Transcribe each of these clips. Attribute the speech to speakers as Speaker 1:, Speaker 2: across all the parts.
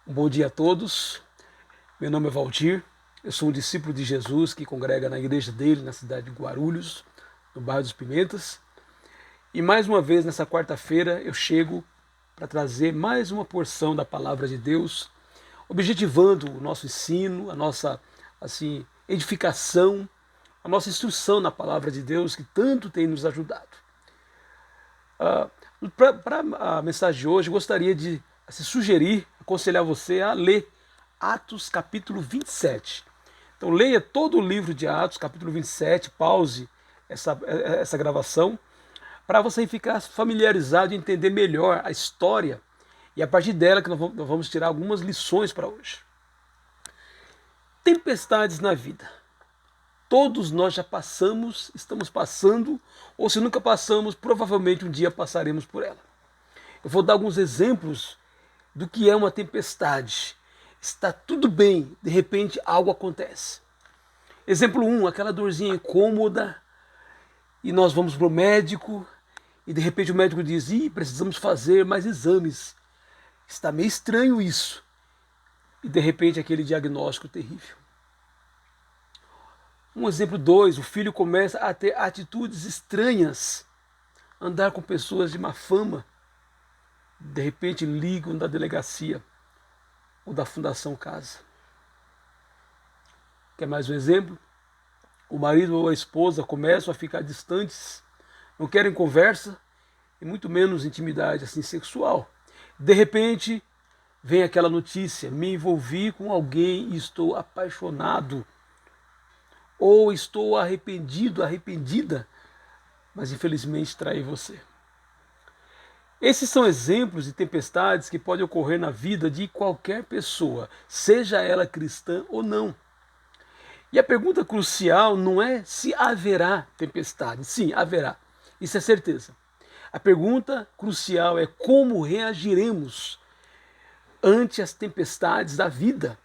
Speaker 1: Um bom dia a todos. Meu nome é Valdir. Eu sou um discípulo de Jesus que congrega na igreja dele, na cidade de Guarulhos, no bairro dos Pimentas. E mais uma vez, nessa quarta-feira, eu chego para trazer mais uma porção da palavra de Deus, objetivando o nosso ensino, a nossa edificação, a nossa instrução na palavra de Deus, que tanto tem nos ajudado. Para a mensagem de hoje, eu gostaria de sugerir, aconselhar você a ler Atos capítulo 27. Então leia todo o livro de Atos, capítulo 27, pause essa gravação, para você ficar familiarizado e entender melhor a história, e a partir dela que nós vamos tirar algumas lições para hoje. Tempestades na vida. Todos nós já passamos, estamos passando, ou se nunca passamos, provavelmente um dia passaremos por ela. Eu vou dar alguns exemplos do que é uma tempestade. Está tudo bem, de repente algo acontece. Exemplo 1, aquela dorzinha incômoda, e nós vamos para o médico, e de repente o médico diz, precisamos fazer mais exames. Está meio estranho isso. E de repente aquele diagnóstico terrível. Um exemplo 2, o filho começa a ter atitudes estranhas, andar com pessoas de má fama, de repente ligam da delegacia ou da Fundação Casa. Quer mais um exemplo? O marido ou a esposa começam a ficar distantes, não querem conversa e muito menos intimidade assim sexual. De repente vem aquela notícia, me envolvi com alguém e estou apaixonado. Ou estou arrependido, arrependida, mas infelizmente traí você. Esses são exemplos de tempestades que podem ocorrer na vida de qualquer pessoa, seja ela cristã ou não. E a pergunta crucial não é se haverá tempestade. Sim, haverá. Isso é certeza. A pergunta crucial é como reagiremos ante as tempestades da vida,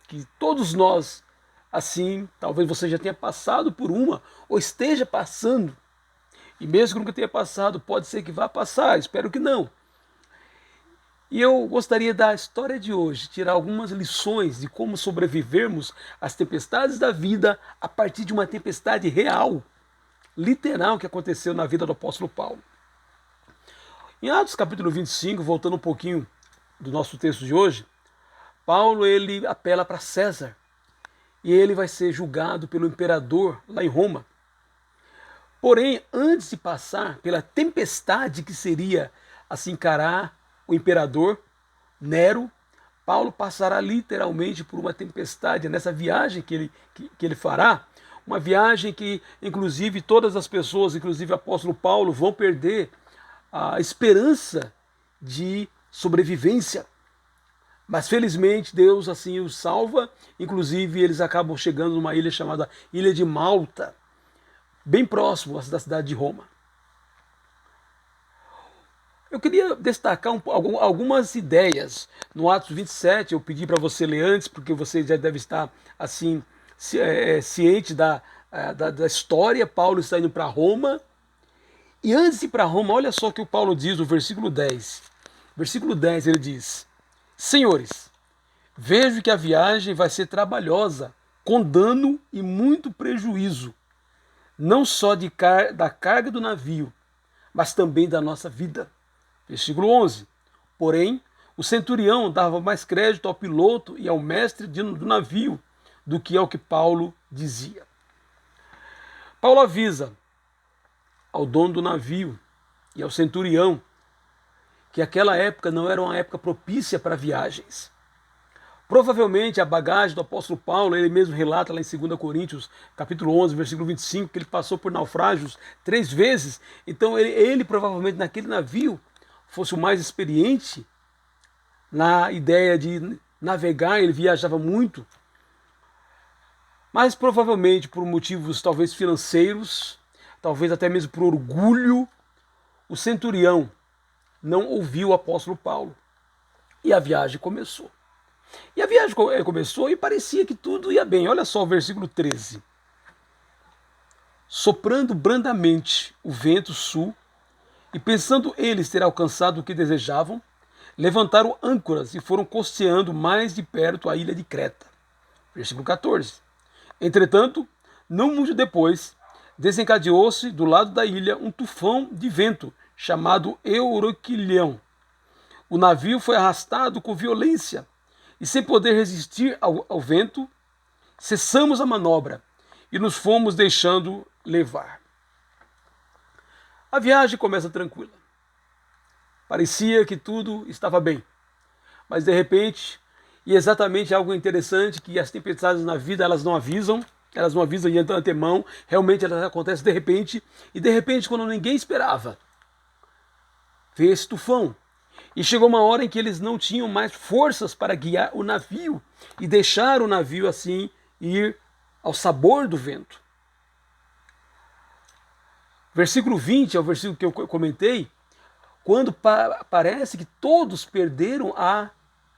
Speaker 1: que todos nós, assim, talvez você já tenha passado por uma, ou esteja passando. E mesmo que nunca tenha passado, pode ser que vá passar, espero que não. E eu gostaria da história de hoje, tirar algumas lições de como sobrevivermos às tempestades da vida a partir de uma tempestade real, literal, que aconteceu na vida do apóstolo Paulo. Em Atos capítulo 25, voltando um pouquinho do nosso texto de hoje, Paulo ele apela para César. E ele vai ser julgado pelo imperador lá em Roma. Porém, antes de passar pela tempestade que seria assim encarar o imperador Nero, Paulo passará literalmente por uma tempestade nessa viagem que ele fará, uma viagem que inclusive todas as pessoas, inclusive o apóstolo Paulo, vão perder a esperança de sobrevivência. Mas felizmente Deus assim os salva, inclusive eles acabam chegando numa ilha chamada Ilha de Malta, bem próximo da cidade de Roma. Eu queria destacar algumas ideias. No Atos 27, eu pedi para você ler antes, porque você já deve estar assim ciente da história. Paulo está indo para Roma, e antes de ir para Roma, olha só o que o Paulo diz no versículo 10. Versículo 10 ele diz: Senhores, vejo que a viagem vai ser trabalhosa, com dano e muito prejuízo, não só da carga do navio, mas também da nossa vida. Versículo 11. Porém, o centurião dava mais crédito ao piloto e ao mestre do navio do que ao que Paulo dizia. Paulo avisa ao dono do navio e ao centurião que aquela época não era uma época propícia para viagens. Provavelmente a bagagem do apóstolo Paulo, ele mesmo relata lá em 2 Coríntios, capítulo 11, versículo 25, que ele passou por naufrágios 3 vezes. Então ele provavelmente naquele navio fosse o mais experiente na ideia de navegar, ele viajava muito. Mas provavelmente por motivos talvez financeiros, talvez até mesmo por orgulho, o centurião não ouviu o apóstolo Paulo. E a viagem começou. E a viagem começou e parecia que tudo ia bem. Olha só o versículo 13. Soprando brandamente o vento sul, e pensando eles ter alcançado o que desejavam, levantaram âncoras e foram costeando mais de perto a ilha de Creta. Versículo 14. Entretanto, não muito depois, desencadeou-se do lado da ilha um tufão de vento chamado Euroquilhão. O navio foi arrastado com violência e, sem poder resistir ao vento, cessamos a manobra e nos fomos deixando levar. A viagem começa tranquila. Parecia que tudo estava bem, mas de repente, e exatamente algo interessante, que as tempestades na vida elas não avisam de antemão, realmente elas acontecem de repente, e de repente quando ninguém esperava, veio esse tufão. E chegou uma hora em que eles não tinham mais forças para guiar o navio e deixar o navio assim ir ao sabor do vento. Versículo 20 é o versículo que eu comentei, quando parece que todos perderam a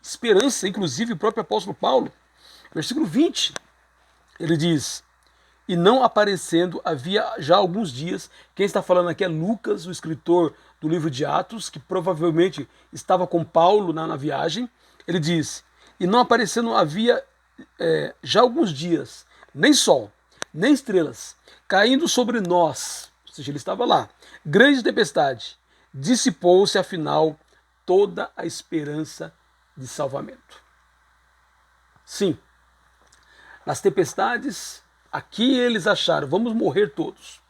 Speaker 1: esperança, inclusive o próprio apóstolo Paulo. Versículo 20, ele diz: e não aparecendo havia já alguns dias. Quem está falando aqui é Lucas, o escritor do livro de Atos, que provavelmente estava com Paulo na viagem. Ele diz: e não aparecendo havia já alguns dias, nem sol, nem estrelas, caindo sobre nós, ou seja, ele estava lá, grande tempestade, dissipou-se afinal toda a esperança de salvamento. Sim, nas tempestades, aqui eles acharam, vamos morrer todos.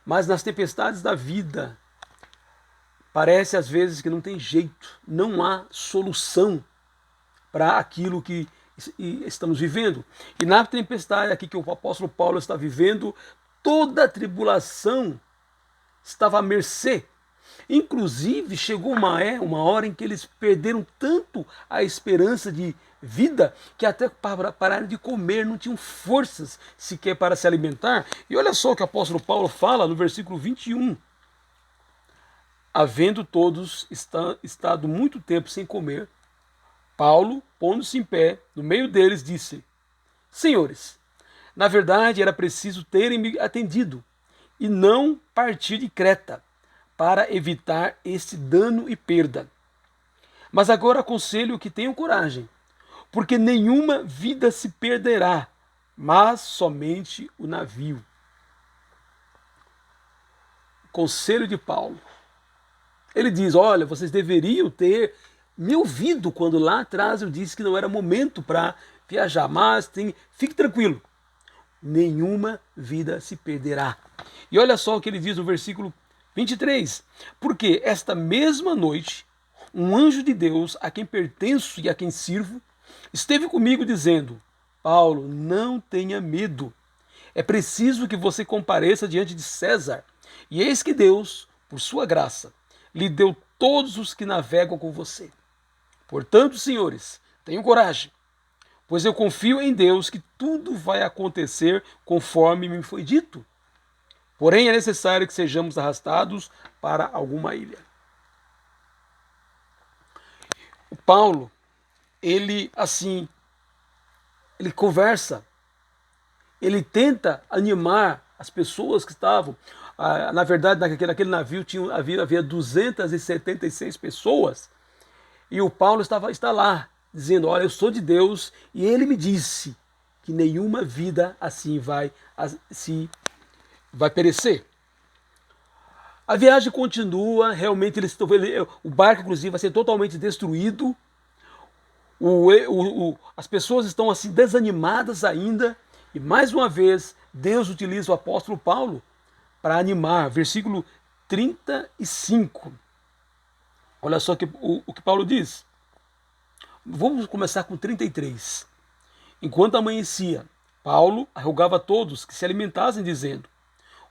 Speaker 1: Mas nas tempestades da vida, parece às vezes que não tem jeito, não há solução para aquilo que estamos vivendo. E na tempestade aqui que o apóstolo Paulo está vivendo, toda a tribulação estava à mercê. Inclusive chegou uma hora em que eles perderam tanto a esperança de vida que até pararam de comer, não tinham forças sequer para se alimentar. E olha só o que o apóstolo Paulo fala no versículo 21. Havendo todos estado muito tempo sem comer, Paulo, pondo-se em pé, no meio deles, disse: Senhores, na verdade era preciso terem-me atendido e não partir de Creta, para evitar esse dano e perda. Mas agora aconselho que tenham coragem, porque nenhuma vida se perderá, mas somente o navio. Conselho de Paulo. Ele diz: olha, vocês deveriam ter me ouvido quando lá atrás eu disse que não era momento para viajar, mas fique tranquilo, nenhuma vida se perderá. E olha só o que ele diz no versículo 23. Porque esta mesma noite, um anjo de Deus, a quem pertenço e a quem sirvo, esteve comigo dizendo: Paulo, não tenha medo. É preciso que você compareça diante de César. E eis que Deus, por sua graça, lhe deu todos os que navegam com você. Portanto, senhores, tenham coragem, pois eu confio em Deus que tudo vai acontecer conforme me foi dito. Porém, é necessário que sejamos arrastados para alguma ilha. O Paulo, ele conversa, ele tenta animar as pessoas que estavam. Na verdade, naquele navio havia 276 pessoas. E o Paulo está lá, dizendo: olha, eu sou de Deus e ele me disse que nenhuma vida assim vai perecer. A viagem continua, realmente o barco inclusive vai ser totalmente destruído. As pessoas estão assim desanimadas ainda, e mais uma vez Deus utiliza o apóstolo Paulo para animar. Versículo 35. Olha só o que Paulo diz. Vamos começar com 33. Enquanto amanhecia, Paulo rogava a todos que se alimentassem, dizendo: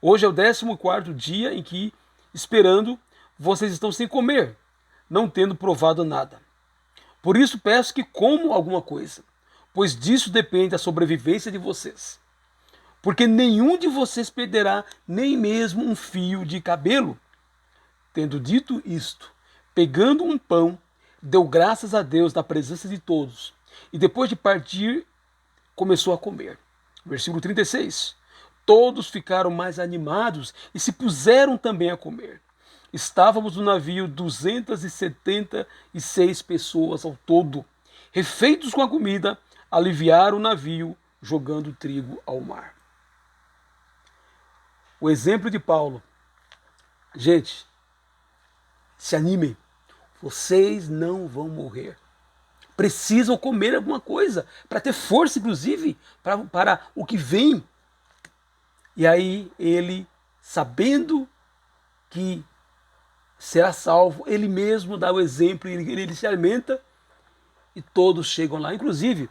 Speaker 1: hoje é o 14º dia em que, esperando, vocês estão sem comer, não tendo provado nada. Por isso peço que comam alguma coisa, pois disso depende a sobrevivência de vocês. Porque nenhum de vocês perderá nem mesmo um fio de cabelo. Tendo dito isto, pegando um pão, deu graças a Deus na presença de todos, e depois de partir, começou a comer. Versículo 36. Todos ficaram mais animados e se puseram também a comer. Estávamos no navio 276 pessoas ao todo. Refeitos com a comida, aliviaram o navio, jogando trigo ao mar. O exemplo de Paulo. Gente, se animem. Vocês não vão morrer. Precisam comer alguma coisa para ter força, inclusive, para o que vem. E aí ele, sabendo que será salvo, ele mesmo dá o exemplo, ele se alimenta e todos chegam lá. Inclusive,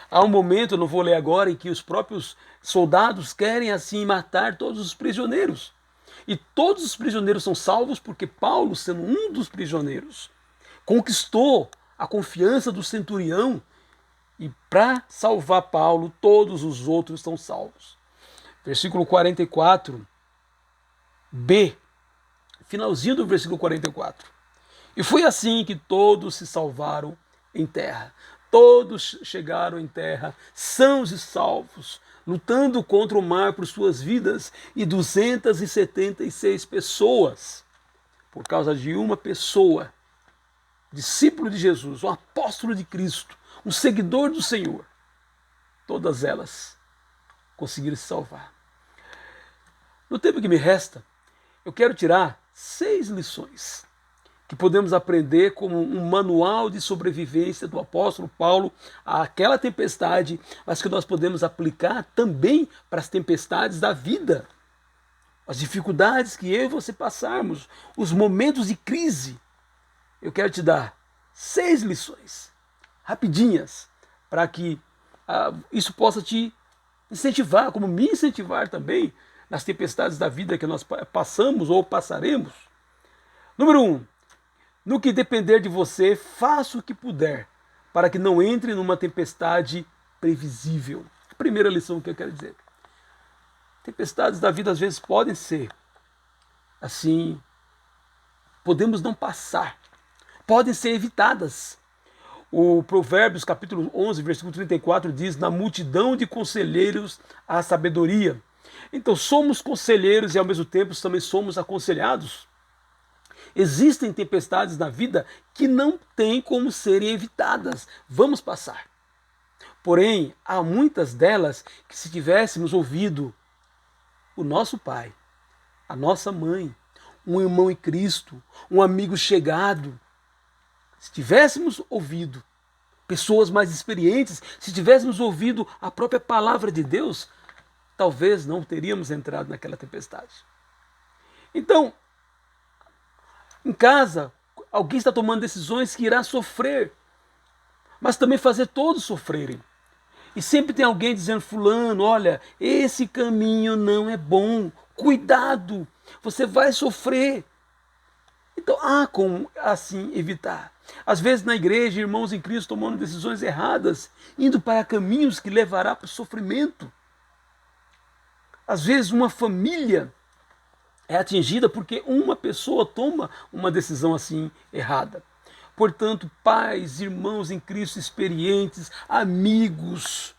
Speaker 1: há um momento, eu não vou ler agora, em que os próprios soldados querem assim matar todos os prisioneiros. E todos os prisioneiros são salvos porque Paulo, sendo um dos prisioneiros, conquistou a confiança do centurião e para salvar Paulo, todos os outros são salvos. Versículo 44, B, finalzinho do versículo 44. E foi assim que todos se salvaram em terra. Todos chegaram em terra, sãos e salvos, lutando contra o mar por suas vidas, e 276 pessoas, por causa de uma pessoa, discípulo de Jesus, um apóstolo de Cristo, um seguidor do Senhor, todas elas conseguiram se salvar. No tempo que me resta, eu quero tirar 6 lições que podemos aprender como um manual de sobrevivência do apóstolo Paulo àquela tempestade, mas que nós podemos aplicar também para as tempestades da vida. As dificuldades que eu e você passarmos, os momentos de crise. Eu quero te dar 6 lições, rapidinhas, para que isso possa te incentivar, como me incentivar também nas tempestades da vida que nós passamos ou passaremos. Número 1. No que depender de você, faça o que puder para que não entre numa tempestade previsível. A primeira lição que eu quero dizer. Tempestades da vida às vezes podem ser assim, podemos não passar, podem ser evitadas. O Provérbios capítulo 11, versículo 34 diz: na multidão de conselheiros há sabedoria. Então somos conselheiros e ao mesmo tempo também somos aconselhados. Existem tempestades na vida que não têm como serem evitadas. Vamos passar. Porém, há muitas delas que, se tivéssemos ouvido o nosso pai, a nossa mãe, um irmão em Cristo, um amigo chegado, se tivéssemos ouvido pessoas mais experientes, se tivéssemos ouvido a própria palavra de Deus, talvez não teríamos entrado naquela tempestade. Então, em casa, alguém está tomando decisões que irá sofrer, mas também fazer todos sofrerem. E sempre tem alguém dizendo: fulano, olha, esse caminho não é bom, cuidado, você vai sofrer. Então há como assim evitar. Às vezes na igreja, irmãos em Cristo tomando decisões erradas, indo para caminhos que levará para o sofrimento. Às vezes uma família é atingida porque uma pessoa toma uma decisão assim errada. Portanto, pais, irmãos em Cristo experientes, amigos,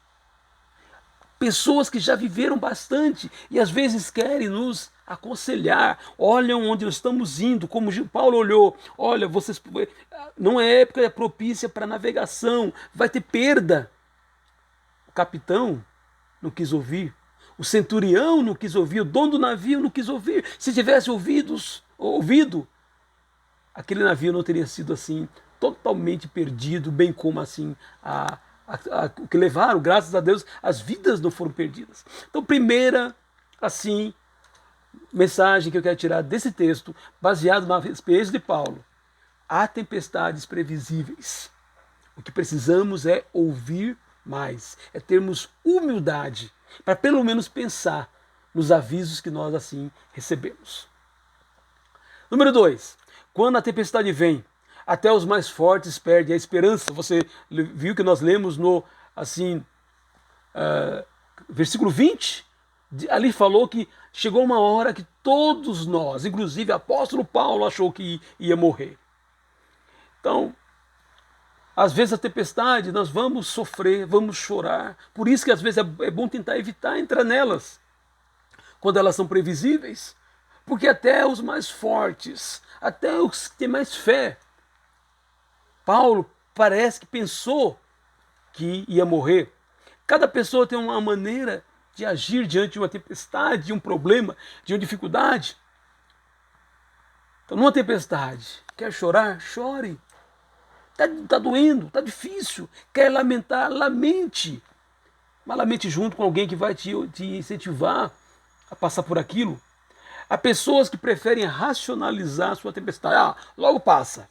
Speaker 1: pessoas que já viveram bastante e às vezes querem nos aconselhar, olham onde estamos indo, como Paulo olhou, olha, vocês, não é época propícia para navegação, vai ter perda. O capitão não quis ouvir. O centurião não quis ouvir, o dono do navio não quis ouvir. Se tivesse ouvido, aquele navio não teria sido assim totalmente perdido, bem como assim o que levaram, graças a Deus, as vidas não foram perdidas. Então, primeira assim mensagem que eu quero tirar desse texto, baseado na experiência de Paulo: há tempestades previsíveis. O que precisamos é ouvir mais, é termos humildade para pelo menos pensar nos avisos que nós assim recebemos. Número 2, quando a tempestade vem, até os mais fortes perdem a esperança. Você viu que nós lemos no versículo 20, ali falou que chegou uma hora que todos nós, inclusive o apóstolo Paulo, achou que ia morrer. Então, às vezes a tempestade, nós vamos sofrer, vamos chorar. Por isso que às vezes é bom tentar evitar entrar nelas, quando elas são previsíveis. Porque até os mais fortes, até os que têm mais fé. Paulo parece que pensou que ia morrer. Cada pessoa tem uma maneira de agir diante de uma tempestade, de um problema, de uma dificuldade. Então, numa tempestade, quer chorar? Chore. Tá doendo, tá difícil. Quer lamentar? Lamente. Mas lamente junto com alguém que vai te incentivar a passar por aquilo. Há pessoas que preferem racionalizar a sua tempestade. Ah, logo passa.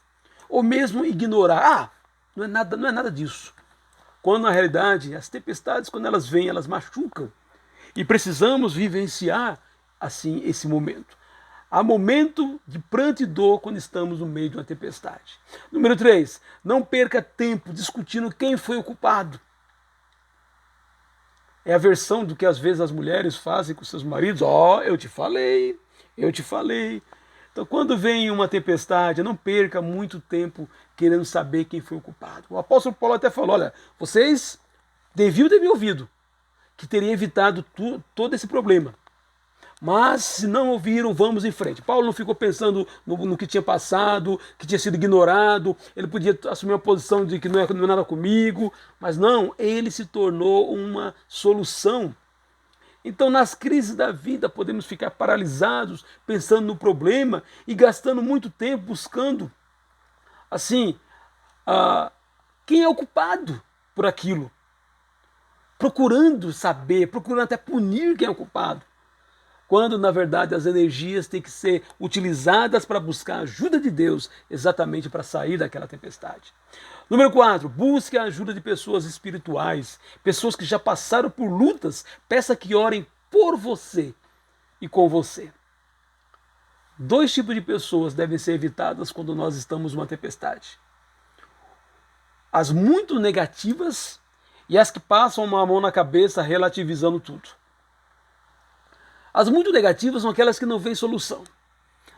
Speaker 1: Ou mesmo ignorar. Ah, não é nada disso. Quando na realidade as tempestades, quando elas vêm, elas machucam. E precisamos vivenciar assim esse momento. Há momento de pranto e dor quando estamos no meio de uma tempestade. Número 3, não perca tempo discutindo quem foi o culpado. É a versão do que às vezes as mulheres fazem com seus maridos. Ó, eu te falei, eu te falei. Então, quando vem uma tempestade, não perca muito tempo querendo saber quem foi o culpado. O apóstolo Paulo até falou, olha, vocês deviam ter me ouvido, que teria evitado todo esse problema. Mas se não ouviram, vamos em frente. Paulo não ficou pensando no que tinha passado, que tinha sido ignorado, ele podia assumir uma posição de que não é nada comigo, mas não, ele se tornou uma solução. Então, nas crises da vida, podemos ficar paralisados, pensando no problema e gastando muito tempo buscando, assim, quem é o culpado por aquilo. Procurando saber, procurando até punir quem é o culpado. Quando, na verdade, as energias têm que ser utilizadas para buscar a ajuda de Deus, exatamente para sair daquela tempestade. Número 4, busque a ajuda de pessoas espirituais, pessoas que já passaram por lutas, peça que orem por você e com você. 2 tipos de pessoas devem ser evitadas quando nós estamos numa tempestade. As muito negativas e as que passam uma mão na cabeça relativizando tudo. As muito negativas são aquelas que não veem solução,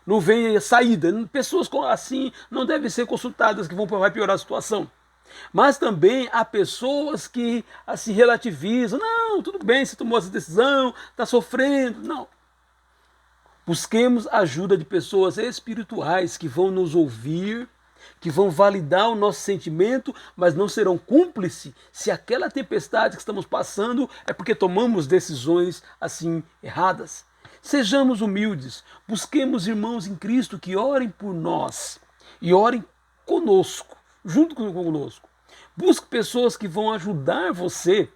Speaker 1: não veem saída. Pessoas assim não devem ser consultadas, que vai piorar a situação. Mas também há pessoas que assim relativizam. Não, tudo bem, você tomou essa decisão, está sofrendo. Não. Busquemos a ajuda de pessoas espirituais que vão nos ouvir, que vão validar o nosso sentimento, mas não serão cúmplices se aquela tempestade que estamos passando é porque tomamos decisões assim erradas. Sejamos humildes, busquemos irmãos em Cristo que orem por nós e orem conosco, junto conosco. Busque pessoas que vão ajudar você,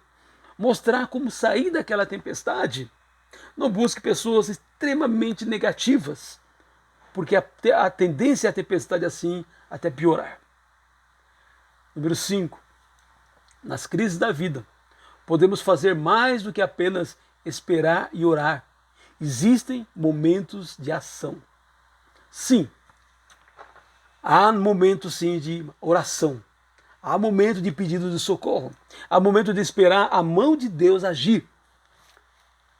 Speaker 1: mostrar como sair daquela tempestade. Não busque pessoas extremamente negativas, porque a tendência é a tempestade assim até piorar. Número 5. Nas crises da vida, podemos fazer mais do que apenas esperar e orar. Existem momentos de ação. Sim, há momentos sim de oração. Há momento de pedido de socorro. Há momento de esperar a mão de Deus agir.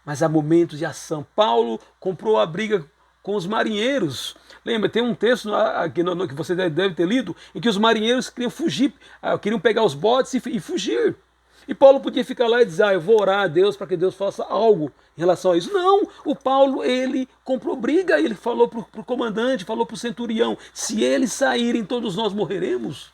Speaker 1: Mas há momentos de ação. Paulo comprou a briga com os marinheiros. Lembra, tem um texto aqui que você deve ter lido, em que os marinheiros queriam fugir, queriam pegar os botes e fugir. E Paulo podia ficar lá e dizer, eu vou orar a Deus para que Deus faça algo em relação a isso. Não, o Paulo, ele comprou briga, ele falou para o comandante, falou para o centurião, se eles saírem, todos nós morreremos.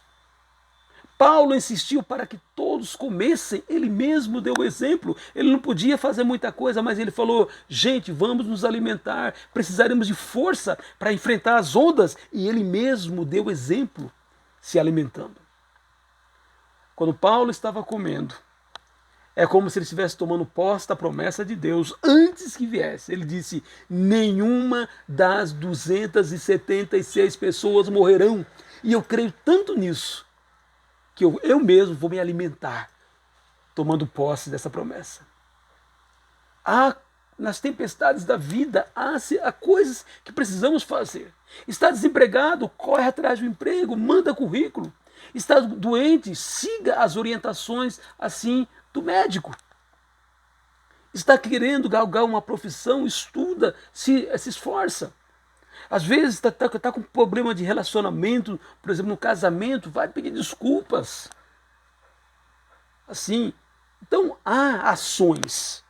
Speaker 1: Paulo insistiu para que todos comessem, ele mesmo deu o exemplo. Ele não podia fazer muita coisa, mas ele falou, gente, vamos nos alimentar, precisaremos de força para enfrentar as ondas. E ele mesmo deu o exemplo, se alimentando. Quando Paulo estava comendo, é como se ele estivesse tomando posse da promessa de Deus antes que viesse. Ele disse, nenhuma das 276 pessoas morrerão. E eu creio tanto nisso, que eu mesmo vou me alimentar tomando posse dessa promessa. Nas tempestades da vida, há coisas que precisamos fazer. Está desempregado, corre atrás do emprego, manda currículo. Está doente, siga as orientações assim do médico. Está querendo galgar uma profissão, estuda, se esforça. Às vezes está com problema de relacionamento, por exemplo, no casamento, vai pedir desculpas. Assim, então há ações.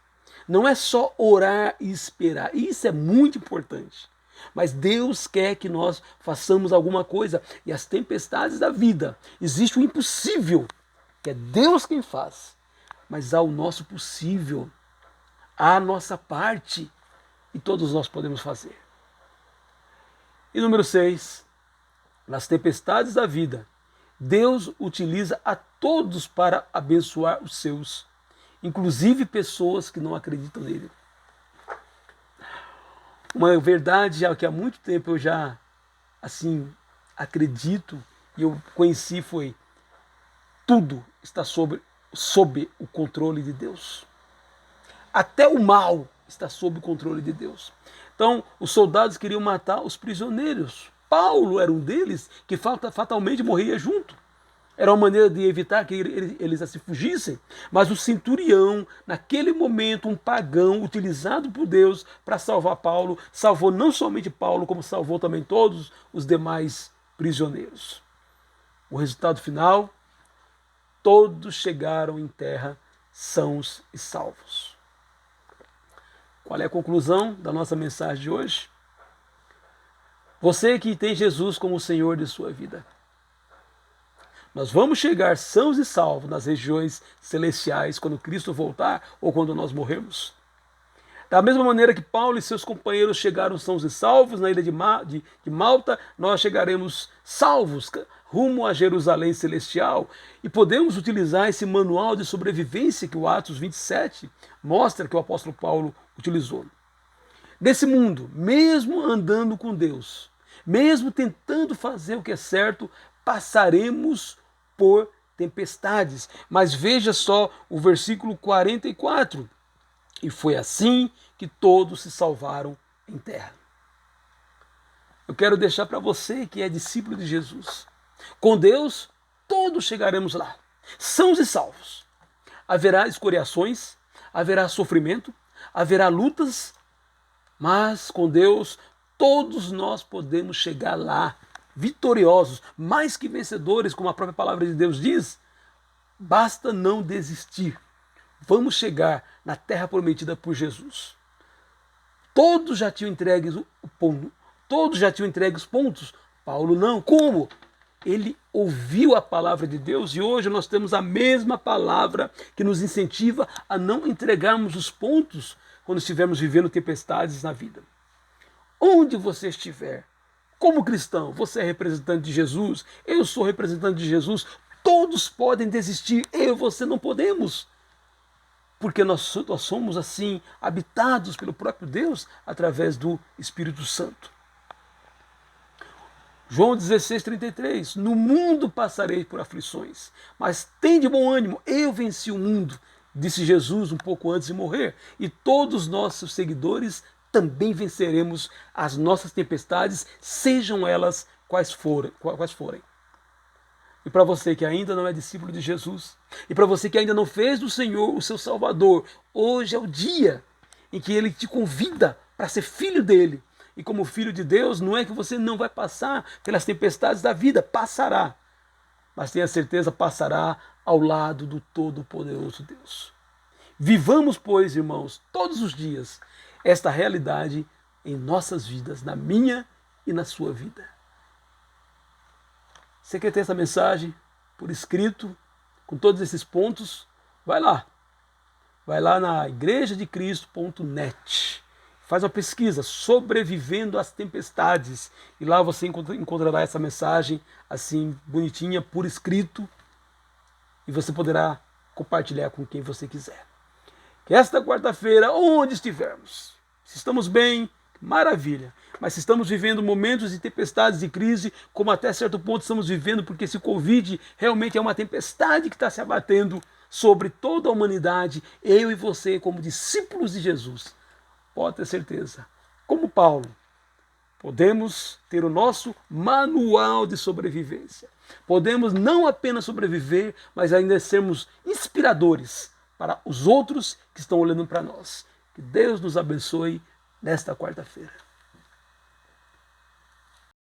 Speaker 1: Não é só orar e esperar. Isso é muito importante. mas Deus quer que nós façamos alguma coisa. E as tempestades da vida, existe o impossível, que é Deus quem faz, mas há o nosso possível, há a nossa parte, e todos nós podemos fazer. E número 6, nas tempestades da vida, Deus utiliza a todos para abençoar os seus, inclusive pessoas que não acreditam nele. Uma verdade que há muito tempo eu já acredito e eu conheci foi: tudo está sob o controle de Deus. Até o mal está sob o controle de Deus. Então, os soldados queriam matar os prisioneiros. Paulo era um deles que fatalmente morria junto. Era uma maneira de evitar que eles se fugissem. Mas o centurião, naquele momento, um pagão utilizado por Deus para salvar Paulo, salvou não somente Paulo, como salvou também todos os demais prisioneiros. O resultado final: todos chegaram em terra sãos e salvos. Qual é a conclusão da nossa mensagem de hoje? Você que tem Jesus como o Senhor de sua vida, nós vamos chegar sãos e salvos nas regiões celestiais quando Cristo voltar ou quando nós morrermos. Da mesma maneira que Paulo e seus companheiros chegaram sãos e salvos na ilha de Malta, nós chegaremos salvos rumo a Jerusalém celestial. E podemos utilizar esse manual de sobrevivência que o Atos 27 mostra que o apóstolo Paulo utilizou. Nesse mundo, mesmo andando com Deus, mesmo tentando fazer o que é certo, passaremos por tempestades. Mas veja só o versículo 44. E foi assim que todos se salvaram em terra. Eu quero deixar para você que é discípulo de Jesus: com Deus, todos chegaremos lá, sãos e salvos. Haverá escoriações, haverá sofrimento, haverá lutas, mas com Deus, todos nós podemos chegar lá, vitoriosos, mais que vencedores, como a própria palavra de Deus diz. Basta não desistir. Vamos chegar na terra prometida por Jesus. Todos já tinham entregue os pontos. Paulo não. Como? Ele ouviu a palavra de Deus e hoje nós temos a mesma palavra que nos incentiva a não entregarmos os pontos quando estivermos vivendo tempestades na vida. Onde você estiver, como cristão, você é representante de Jesus, eu sou representante de Jesus, todos podem desistir, eu e você não podemos. Porque nós somos assim, habitados pelo próprio Deus através do Espírito Santo. João 16,33, no mundo passarei por aflições, mas tem de bom ânimo, eu venci o mundo, disse Jesus um pouco antes de morrer, e todos nossos seguidores também venceremos as nossas tempestades, sejam elas quais forem. E para você que ainda não é discípulo de Jesus, e para você que ainda não fez do Senhor o seu Salvador, hoje é o dia em que Ele te convida para ser filho dEle. E como filho de Deus, não é que você não vai passar pelas tempestades da vida, passará. Mas tenha certeza, passará ao lado do Todo-Poderoso Deus. Vivamos, pois, irmãos, todos os dias, esta realidade em nossas vidas, na minha e na sua vida. Você quer ter essa mensagem por escrito, com todos esses pontos? Vai lá. Vai lá na igrejadecristo.net. Faz uma pesquisa, sobrevivendo às tempestades. E lá você encontrará essa mensagem assim, bonitinha, por escrito. E você poderá compartilhar com quem você quiser. Que esta quarta-feira, onde estivermos, se estamos bem, maravilha. Mas se estamos vivendo momentos de tempestades e crise, como até certo ponto estamos vivendo, porque esse Covid realmente é uma tempestade que está se abatendo sobre toda a humanidade, eu e você, como discípulos de Jesus, pode ter certeza, como Paulo, podemos ter o nosso manual de sobrevivência. Podemos não apenas sobreviver, mas ainda sermos inspiradores para os outros que estão olhando para nós. Que Deus nos abençoe nesta quarta-feira.